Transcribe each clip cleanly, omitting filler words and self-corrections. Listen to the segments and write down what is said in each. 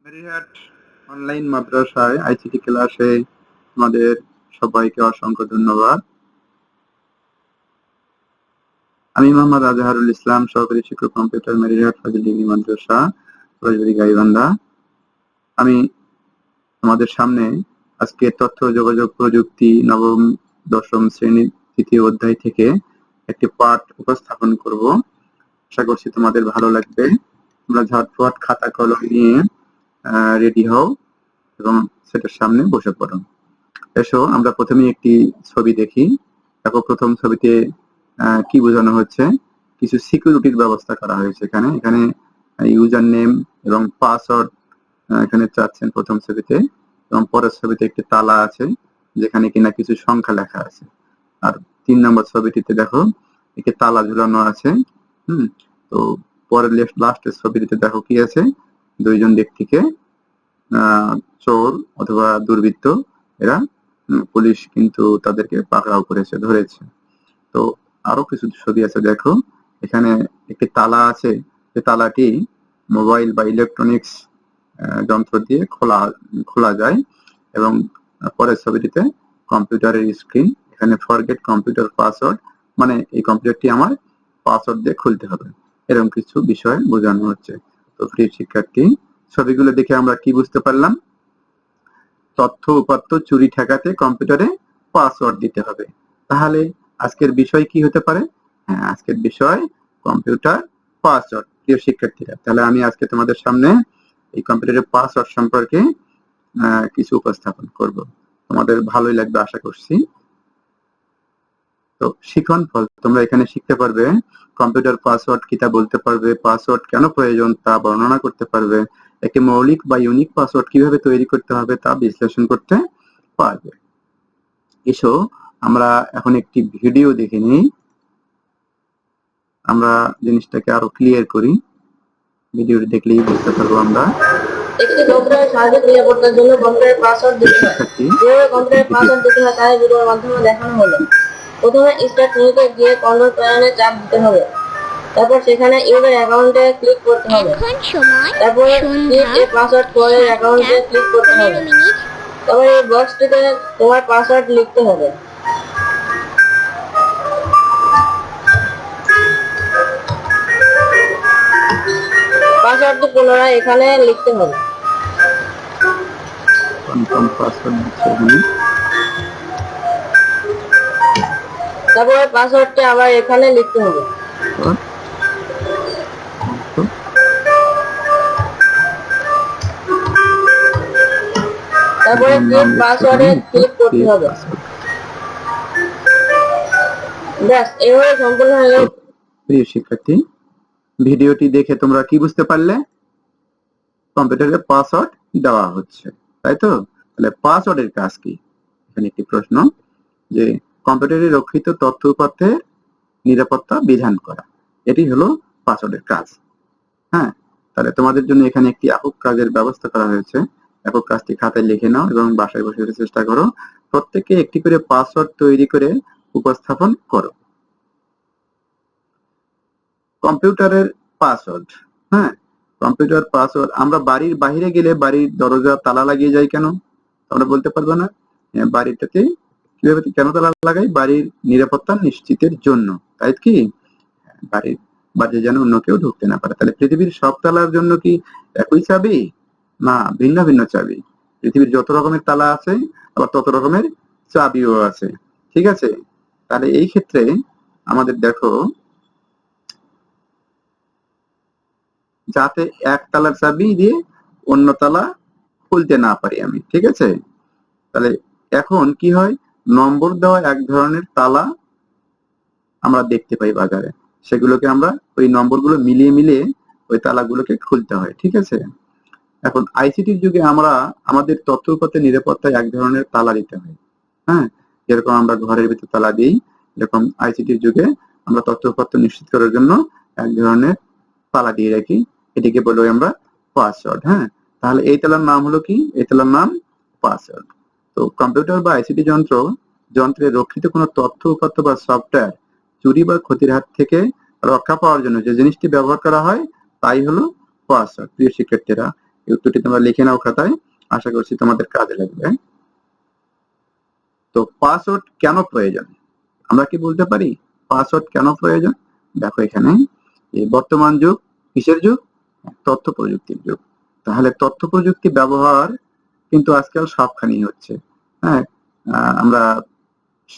মেরিহাট online মাদ্রাসায় ICT ক্লাসে আমাদের সবাইকে অসংখ্য ধন্যবাদ। আমি মোহাম্মদ আজহারুল ইসলাম, সহকারী শিক্ষক কম্পিউটার, মেরিহাট ফাজিল ডিগ্রি মাদ্রাসা, রাজবাড়ী গাইবান্ধা। আমি তোমাদের সামনে আজকে তথ্য যোগাযোগ প্রযুক্তি নবম দশম শ্রেণীর তৃতীয় অধ্যায় থেকে একটি পাঠ উপস্থাপন করব। আশা করছি তোমাদের ভালো লাগবে। তোমরা ঝটপট খাতা কলম নিয়ে রেডি হও এবং সেটার সামনে বসে পড়ো। এসো আমরা প্রথমে একটি ছবি দেখি। দেখো প্রথম ছবিতে কি বোঝানো হচ্ছে, কিছু সিকিউরিটির ব্যবস্থা করা হয়েছে। এখানে ইউজার নেম এবং পাসওয়ার্ড এখানে চাচ্ছেন প্রথম ছবিতে, এবং পরের ছবিতে একটি তালা আছে যেখানে কিনা কিছু সংখ্যা লেখা আছে। আর 3 নম্বর ছবিটিতে দেখো একটি তালা ঝুলানো আছে। তো পরের লাস্টের ছবিটিতে দেখো কি আছে, দুইজন ব্যক্তিকে চোর অথবা দুর্বৃত্ত এরা পুলিশ কিন্তু তাদেরকে পাকড়াও করেছে, ধরেছে। তো আরো কিছু ছবি আছে দেখো, এখানে একটি তালা আছে, যে তালাটি মোবাইল বা ইলেকট্রনিক্স যন্ত্র দিয়ে খোলা যায়। এবং পরের ছবিটিতে কম্পিউটারের স্ক্রিন, এখানে ফরগেট কম্পিউটার পাসওয়ার্ড, মানে এই কম্পিউটারটি আমার পাসওয়ার্ড দিয়ে খুলতে হবে, এরকম কিছু বিষয় বোঝানো হচ্ছে। তো প্রিয় শিক্ষার্থী, ছবিগুলো দেখে আমরা কি বুঝতে পারলাম? তথ্য উপাত্ত চুরি ঠেকাতে কম্পিউটারে পাসওয়ার্ড দিতে হবে। তাহলে আজকের বিষয় কি হতে পারে? হ্যাঁ, আজকের বিষয় কম্পিউটার পাসওয়ার্ড। প্রিয় শিক্ষার্থীরা, তাহলে আমি আজকে তোমাদের সামনে এই কম্পিউটারের পাসওয়ার্ড সম্পর্কে কিছু উপস্থাপন করব। তোমাদের ভালোই লাগবে আশা করছি। তো শিখন ফল, তোমরা এখানে শিখতে পারবে কম্পিউটার পাসওয়ার্ড কি তা বলতে পারবে, পাসওয়ার্ড কেন প্রয়োজন তা বর্ণনা করতে পারবে, একটি মৌলিক বা ইউনিক পাসওয়ার্ড কিভাবে তৈরি করতে হবে তা বিশ্লেষণ করতে পারবে। এসো আমরা এখন একটি ভিডিও দেখে নিই, আমরা জিনিসটাকে আরো ক্লিয়ার করি। ভিডিওটি দেখলেই বুঝতে পারবো আমরা। একটি কম্পিউটারের সার্বিক নিরাপত্তার জন্য কম্পিউটারের পাসওয়ার্ড দিতে হয়। যেভাবে কম্পিউটারের পাসওয়ার্ড দিতে হয় তা ভিডিওর মাধ্যমে দেখানো হলো। প্রথমে স্টার্ট মেনুতে গিয়ে কন্ট্রোল প্যানেলে চাপ দিতে হবে। তারপর সেখানে ইউজার অ্যাকাউন্টে ক্লিক করতে হবে। তারপর create a password for your অ্যাকাউন্টে ক্লিক করতে হবে। তারপর এই বক্সটিতে তোমার পাসওয়ার্ড লিখতে হবে। পাসওয়ার্ডটি পুনরায় এখানে লিখতে হবে। তারপরে পাসওয়ার্ডটি আবার এখানে লিখতে হবে। তারপরে ক্রিয়েট পাসওয়ার্ডে ক্লিক করতে হবে। ব্যাস, এভাবে সম্পূর্ণ হয়ে গেল। প্রিয় শিক্ষার্থী, ভিডিওটি দেখে তোমরা কি বুঝতে পারলে? কম্পিউটারে পাসওয়ার্ড দেওয়া হচ্ছে, তাই তো? তাহলে পাসওয়ার্ডের কাজ কি? এখানে একটি প্রশ্ন, যে কম্পিউটারে রক্ষিত তথ্য উপাত্তের নিরাপত্তা বিধান করা, এটি হলো পাসওয়ার্ডের কাজ। হ্যাঁ, তাহলে তোমাদের জন্য এখানে একটি একক কাজের ব্যবস্থা করা হয়েছে। একক কাজটি খাতায় লিখে নাও এবং বাসায় বসে চেষ্টা করো। প্রত্যেকে একটি করে পাসওয়ার্ড তৈরি করে উপস্থাপন করো। কম্পিউটারের পাসওয়ার্ড, হ্যাঁ, কম্পিউটার পাসওয়ার্ড আমরা বাড়ির বাইরে গেলে বাড়ির দরজা তালা লাগিয়ে যাই কেন? তোমরা বলতে পারবে না? বাড়িটাতে কিভাবে কেন তালা লাগাই? বাড়ির নিরাপত্তা নিশ্চিতের জন্য, তাই কি? বাড়িতে যেন অন্য কেউ ঢুকতে না পারে। তাহলে পৃথিবীর সব তালার জন্য কি একই চাবি? না, ভিন্ন ভিন্ন চাবি। পৃথিবীর যত রকমের তালা আছে আবার তত রকমের চাবিও আছে, ঠিক আছে? তাহলে এই ক্ষেত্রে আমাদের দেখো, যাতে এক তালার চাবি দিয়ে অন্য তালা খুলতে না পারি আমি, ঠিক আছে? তাহলে এখন কি হয়, নম্বর দেওয়া এক ধরনের তালা আমরা দেখতে পাই বাজারে, সেগুলোকে আমরা ওই নম্বরগুলো মিলিয়ে ওই তালাগুলোকে খুলতে হয়, ঠিক আছে? এখন আইসিটির যুগে আমরা আমাদের তথ্য উপাত্তের নিরাপত্তায় এক ধরনের তালা দিতে হয়। হ্যাঁ, যেরকম আমরা ঘরের ভিতরে তালা দিই, এরকম আইসিটির যুগে আমরা তথ্য উপাত্ত নিশ্চিত করার জন্য এক ধরনের তালা দিয়ে রাখি, এটিকে বলবো আমরা পাসওয়ার্ড। হ্যাঁ, তাহলে এই তালার নাম হলো কি? এই তালার নাম পাসওয়ার্ড। তো কম্পিউটার বা আইসিটি যন্ত্রে রক্ষিত কোনো তথ্য উপাত্ত বা সফটওয়্যার চুরি বা ক্ষতির হাত থেকে রক্ষা পাওয়ার জন্য যে জিনিসটি ব্যবহার করা হয় তাই হলো পাসওয়ার্ড। প্রিয় শিক্ষার্থীরা, এই উত্তরটি তোমরা লিখে নাও খাতায়, আশা করছি তোমাদের কাজে লাগবে। তো পাসওয়ার্ড কেন প্রয়োজন, আমরা কি বলতে পারি পাসওয়ার্ড কেন প্রয়োজন? দেখো এখানে এই বর্তমান যুগ কিসের যুগ? তথ্য প্রযুক্তির যুগ। তাহলে তথ্য প্রযুক্তি ব্যবহার কিন্তু আজকাল সবখানেই হচ্ছে। হ্যাঁ, আমরা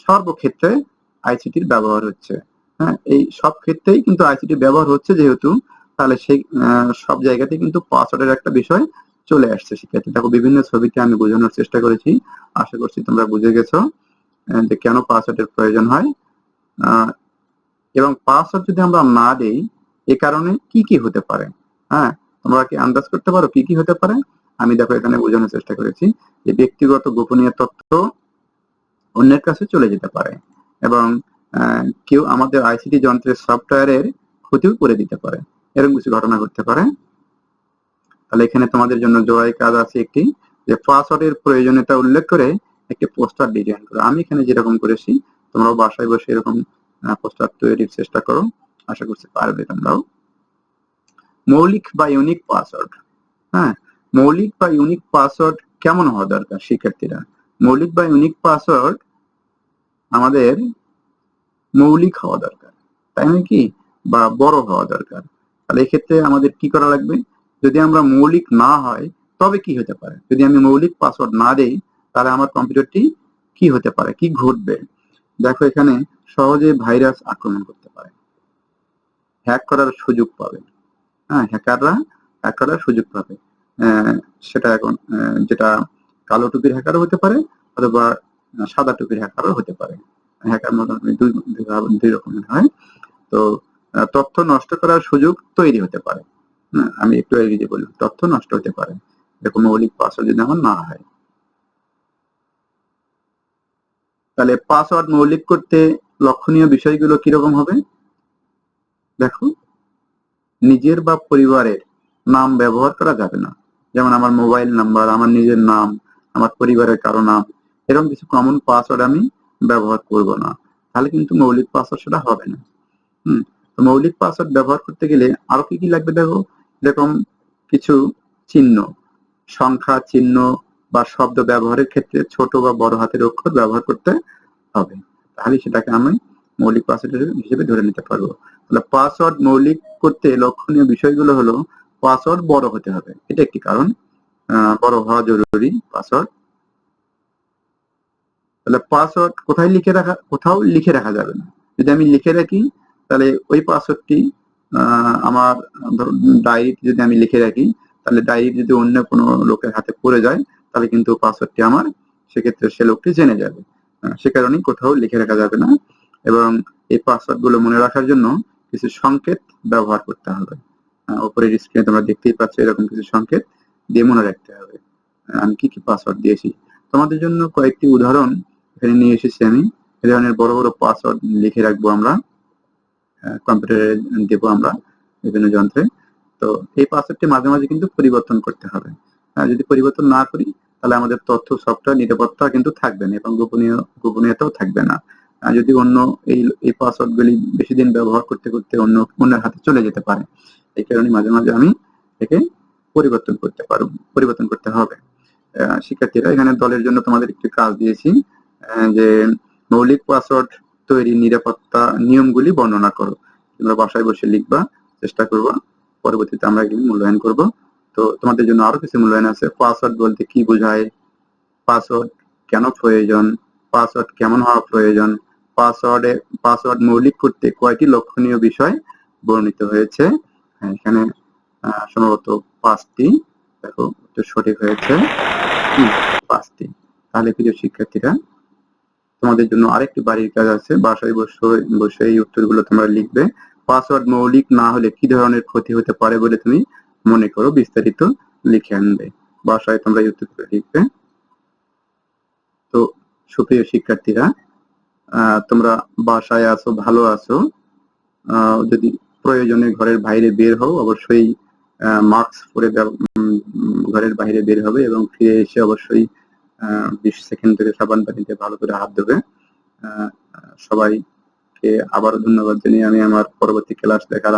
সর্বক্ষেত্রে আইসিটির ব্যবহার হচ্ছে। হ্যাঁ, এই সব ক্ষেত্রেই কিন্তু আইসিটি ব্যবহার হচ্ছে যেহেতু, তাহলে সেই সব জায়গাতে কিন্তু পাসওয়ার্ডের একটা বিষয় চলে আসছে। শিক্ষার্থী দেখো বিভিন্ন ছবিতে আমি বোঝানোর চেষ্টা করেছি, আশা করছি তোমরা বুঝে গেছো যে কেন পাসওয়ার্ডের প্রয়োজন হয়। এবং পাসওয়ার্ড যদি আমরা না দেই এ কারণে কি কি হতে পারে, হ্যাঁ তোমরা কি আন্দাজ করতে পারো কি কি হতে পারে? আমি দেখো এখানে বোঝানোর চেষ্টা করেছি যে ব্যক্তিগত গোপনীয় তথ্য অন্যের কাছে চলে যেতে পারে এবং কেউ আমাদের আইসিটি যন্ত্রের সফটওয়্যারের ক্ষতিও করে দিতে পারে, এরকম কিছু ঘটনা ঘটতে পারে। তাহলে এখানে তোমাদের জন্য জোড়াই কাজ আছে একটি, যে পাসওয়ার্ডের প্রয়োজনীয়তা উল্লেখ করে একটি পোস্টার ডিজাইন করো। আমি এখানে যেরকম করেছি তোমরাও বাসায় বসে এরকম পোস্টার তৈরির চেষ্টা করো, আশা করছি পারবে তোমরাও। মৌলিক বা ইউনিক পাসওয়ার্ড, হ্যাঁ মৌলিক বা ইউনিক পাসওয়ার্ড কেমন হওয়া দরকার শিক্ষার্থীরা? মৌলিক বা ইউনিক পাসওয়ার্ড আমাদের মৌলিক হওয়া দরকার, তাই নাকি, বা বড় হওয়া দরকার। তাহলে এক্ষেত্রে আমাদের কি করা লাগবে? যদি আমরা মৌলিক না হয় তবে কি হতে পারে? যদি আমি মৌলিক পাসওয়ার্ড না দেই তাহলে আমার কম্পিউটারটি কি হতে পারে, কি ঘটবে? দেখো এখানে সহজে ভাইরাস আক্রমণ করতে পারে, হ্যাক করার সুযোগ পাবে। হ্যাঁ, হ্যাকাররা হ্যাক করার সুযোগ পাবে। সেটা এখন যেটা কালো টুপির হ্যাকারও হতে পারে অথবা সাদা টুপির হ্যাকারও হতে পারে। হ্যাকার মোটামুটি দুই রকমের হয়। তো তথ্য নষ্ট করার সুযোগ তৈরি হতে পারে। আমি একটু আগে যে বললাম তথ্য নষ্ট হতে পারে এরকম মৌলিক পাসওয়ার্ড যদি আমার না হয়। তাহলে পাসওয়ার্ড মৌলিক করতে লক্ষণীয় বিষয়গুলো কিরকম হবে? দেখো, নিজের বা পরিবারের নাম ব্যবহার করা যাবে না, যেমন আমার মোবাইল নাম্বার, আমার নিজের নাম, আমার পরিবারের কারো নাম, এরকম কিছু কমন পাসওয়ার্ড আমি ব্যবহার করব না, তাহলে কিন্তু মৌলিক পাসওয়ার্ড সেটা হবে না। তো মৌলিক পাসওয়ার্ড ব্যবহার করতে গেলে আরো কি কি লাগবে দেখো, এরকম কিছু চিহ্ন, সংখ্যা, চিহ্ন বা শব্দ ব্যবহারের ক্ষেত্রে ছোট বা বড় হাতের অক্ষর ব্যবহার করতে হবে, তাহলে সেটাকে আমি মৌলিক পাসওয়ার্ড হিসেবে ধরে নিতে পারবো। তাহলে পাসওয়ার্ড মৌলিক করতে লক্ষণীয় বিষয়গুলো হলো পাসওয়ার্ড বড় হতে হবে, এটা একটি কারণ, বড় হওয়া জরুরি পাসওয়ার্ড। তাহলে পাসওয়ার্ড কোথায় লিখে রাখা? কোথাও লিখে রাখা যাবে না। যদি আমি লিখে রাখি তাহলে ওই পাসওয়ার্ডটি আমার ডায়েরিতে যদি আমি লিখে রাখি তাহলে ডায়েরি যদি অন্য কোনো লোকের হাতে পড়ে যায় তাহলে কিন্তু পাসওয়ার্ডটি আমার সেক্ষেত্রে সে লোকটি জেনে যাবে। সে কারণেই কোথাও লিখে রাখা যাবে না এবং এই পাসওয়ার্ড গুলো মনে রাখার জন্য কিছু সংকেত ব্যবহার করতে হবে। উপরের স্ক্রিনে তোমরা দেখতেই পাচ্ছ এরকম কিছু সংকেত দিয়ে মনে রাখতে হবে। আমি কি কি পাসওয়ার্ড দিয়েছি তোমাদের জন্য কয়েকটি উদাহরণ এখানে নিয়ে এসেছি আমি। এই ধরনের বড় বড় পাসওয়ার্ড লিখে রাখবো আমরা, কম্পিউটারে দেবো আমরা বিভিন্ন যন্ত্রে। তো এই পাসওয়ার্ডটি মাঝে মাঝে কিন্তু পরিবর্তন করতে হবে। যদি পরিবর্তন না করি তাহলে আমাদের তথ্য সফটওয়্যার নিরাপত্তা কিন্তু থাকবে না এবং গোপনীয়তাও থাকবে না। যদি অন্য এই পাসওয়ার্ড গুলি বেশি দিন ব্যবহার করতে করতে অন্যের হাতে চলে যেতে পারে, এই কারণে মাঝে মাঝে আমি একে পরিবর্তন করতে হবে। শিক্ষার্থীরা এখানে দলের জন্য তোমাদের একটি কাজ দিয়েছি, যে মৌলিক পাসওয়ার্ড তৈরি নিরাপত্তা নিয়মগুলি বর্ণনা করো। তোমরা বাসায় বসে লিখবা, চেষ্টা করবা, পরবর্তীতে আমরা এগুলি মূল্যায়ন করব। তো তোমাদের জন্য আরো কিছু মূল্যায়ন আছে। পাসওয়ার্ড বলতে কি বোঝায়, পাসওয়ার্ড কেন প্রয়োজন, পাসওয়ার্ড কেমন হওয়া প্রয়োজন, পাসওয়ার্ড মৌলিক করতে কয়টি লক্ষণীয় বিষয় বর্ণিত হয়েছে। এখানে সম্ভবত 5টি, দেখো সঠিক হয়েছে 5টি। তাহলে প্রিয় শিক্ষার্থীরা তোমাদের জন্য আরেকটি বাড়ির কাজ আছে, বাসায় বসে এই উত্তরগুলো তোমরা লিখবে। পাসওয়ার্ড মৌলিক না হলে কি ধরনের ক্ষতি হতে পারে বলে তুমি মনে করো, বিস্তারিত লিখে আনবে। বাসায় তোমরা এই উত্তরগুলো লিখবে। তো সুপ্রিয় শিক্ষার্থীরা, তোমরা বাসায় আছো, ভালো আছো, যদি প্রয়োজনে ঘরের বাইরে বের হও অবশ্যই মাস্ক পরে ঘরের বাইরে বের হবে এবং ফিরে এসে অবশ্যই 20 সেকেন্ড থেকে সাবান পানিতে ভালো করে হাত ধোবে। সবাইকে আবারও ধন্যবাদ জানিয়ে আমি আমার পরবর্তী ক্লাস দেখার